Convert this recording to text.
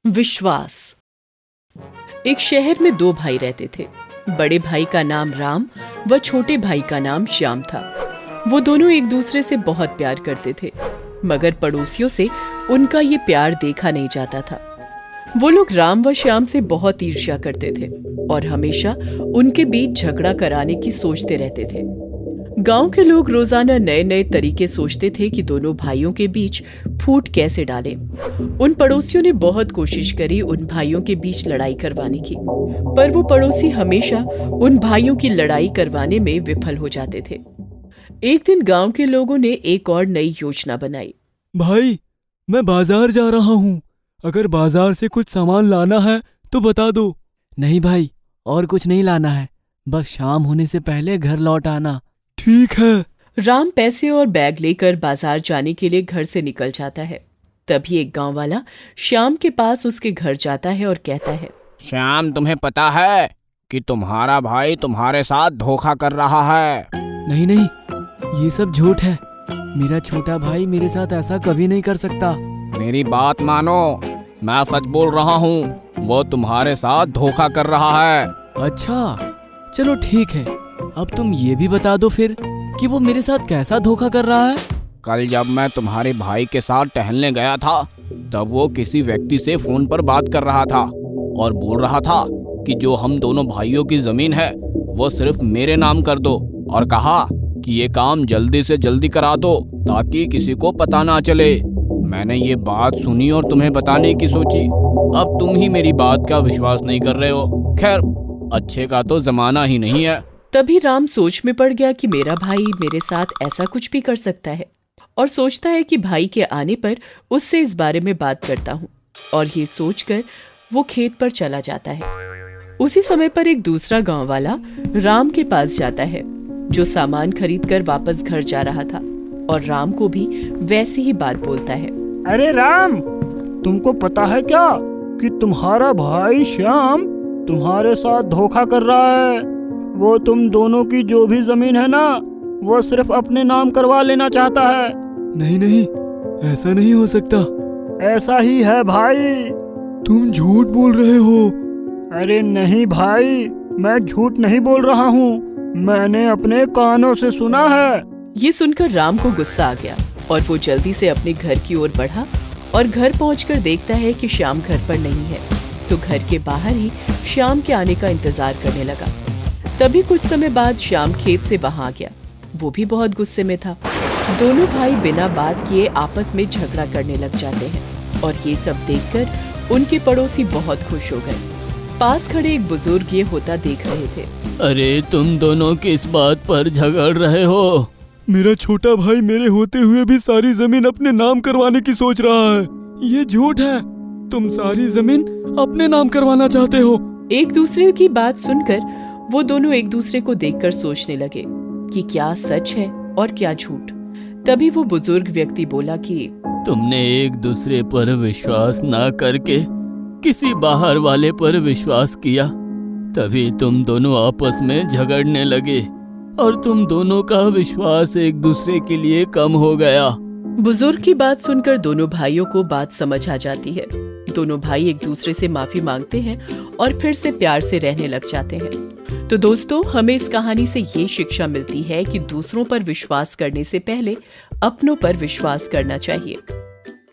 विश्वास। एक शहर में दो भाई रहते थे। बड़े भाई का नाम राम व छोटे भाई का नाम श्याम था। वो दोनों एक दूसरे से बहुत प्यार करते थे, मगर पड़ोसियों से उनका ये प्यार देखा नहीं जाता था। वो लोग राम व श्याम से बहुत ईर्ष्या करते थे और हमेशा उनके बीच झगड़ा कराने की सोचते रहते थे। गांव के लोग रोजाना नए नए तरीके सोचते थे कि दोनों भाइयों के बीच फूट कैसे डालें। उन पड़ोसियों ने बहुत कोशिश करी उन भाइयों के बीच लड़ाई करवाने की, पर वो पड़ोसी हमेशा उन भाइयों की लड़ाई करवाने में विफल हो जाते थे। एक दिन गांव के लोगों ने एक और नई योजना बनाई। भाई, मैं बाजार जा रहा हूँ। अगर बाजार से कुछ सामान लाना है तो बता दो। नहीं भाई, और कुछ नहीं लाना है, बस शाम होने से पहले घर लौट आना। ठीक है। राम पैसे और बैग लेकर बाजार जाने के लिए घर से निकल जाता है। तभी एक गांव वाला श्याम के पास उसके घर जाता है और कहता है, श्याम, तुम्हें पता है कि तुम्हारा भाई तुम्हारे साथ धोखा कर रहा है। नहीं नहीं, ये सब झूठ है। मेरा छोटा भाई मेरे साथ ऐसा कभी नहीं कर सकता। मेरी बात मानो, मैं सच बोल रहा हूँ, वो तुम्हारे साथ धोखा कर रहा है। अच्छा, चलो ठीक है। अब तुम ये भी बता दो फिर कि वो मेरे साथ कैसा धोखा कर रहा है। कल जब मैं तुम्हारे भाई के साथ टहलने गया था, तब वो किसी व्यक्ति से फोन पर बात कर रहा था और बोल रहा था कि जो हम दोनों भाइयों की जमीन है वो सिर्फ मेरे नाम कर दो, और कहा कि ये काम जल्दी से जल्दी करा दो ताकि किसी को पता ना चले। मैंने ये बात सुनी और तुम्हें बताने की सोची। अब तुम ही मेरी बात का विश्वास नहीं कर रहे हो। खैर, अच्छे का तो जमाना ही नहीं है। तभी राम सोच में पड़ गया कि मेरा भाई मेरे साथ ऐसा कुछ भी कर सकता है, और सोचता है कि भाई के आने पर उससे इस बारे में बात करता हूँ, और ये सोचकर वो खेत पर चला जाता है। उसी समय पर एक दूसरा गांव वाला राम के पास जाता है, जो सामान खरीदकर वापस घर जा रहा था, और राम को भी वैसी ही बात बोलता है। अरे राम, तुमको पता है क्या कि तुम्हारा भाई श्याम तुम्हारे साथ धोखा कर रहा है। वो तुम दोनों की जो भी जमीन है ना, वो सिर्फ अपने नाम करवा लेना चाहता है। नहीं नहीं, ऐसा नहीं हो सकता। ऐसा ही है भाई। तुम झूठ बोल रहे हो। अरे नहीं भाई, मैं झूठ नहीं बोल रहा हूँ, मैंने अपने कानों से सुना है। ये सुनकर राम को गुस्सा आ गया और वो जल्दी से अपने घर की ओर बढ़ा और घर पहुंचकर देखता है कि श्याम घर पर नहीं है, तो घर के बाहर ही श्याम के आने का इंतजार करने लगा। तभी कुछ समय बाद श्याम खेत से वहां आ गया। वो भी बहुत गुस्से में था। दोनों भाई बिना बात किए आपस में झगड़ा करने लग जाते हैं, और ये सब देखकर उनके पड़ोसी बहुत खुश हो गए। पास खड़े एक बुजुर्ग ये होता देख रहे थे। अरे, तुम दोनों किस बात पर झगड़ रहे हो? मेरा छोटा भाई मेरे होते हुए भी सारी जमीन अपने नाम करवाने की सोच रहा है। ये झूठ है। तुम सारी जमीन अपने नाम करवाना चाहते हो। एक दूसरे की बात सुनकर वो दोनों एक दूसरे को देखकर सोचने लगे कि क्या सच है और क्या झूठ। तभी वो बुजुर्ग व्यक्ति बोला कि तुमने एक दूसरे पर विश्वास ना करके किसी बाहर वाले पर विश्वास किया, तभी तुम दोनों आपस में झगड़ने लगे और तुम दोनों का विश्वास एक दूसरे के लिए कम हो गया। बुजुर्ग की बात सुनकर दोनों भाइयों को बात समझ आ जाती है। दोनों भाई एक दूसरे से माफी मांगते हैं और फिर से प्यार से रहने लग जाते हैं। तो दोस्तों, हमें इस कहानी से ये शिक्षा मिलती है कि दूसरों पर विश्वास करने से पहले अपनों पर विश्वास करना चाहिए।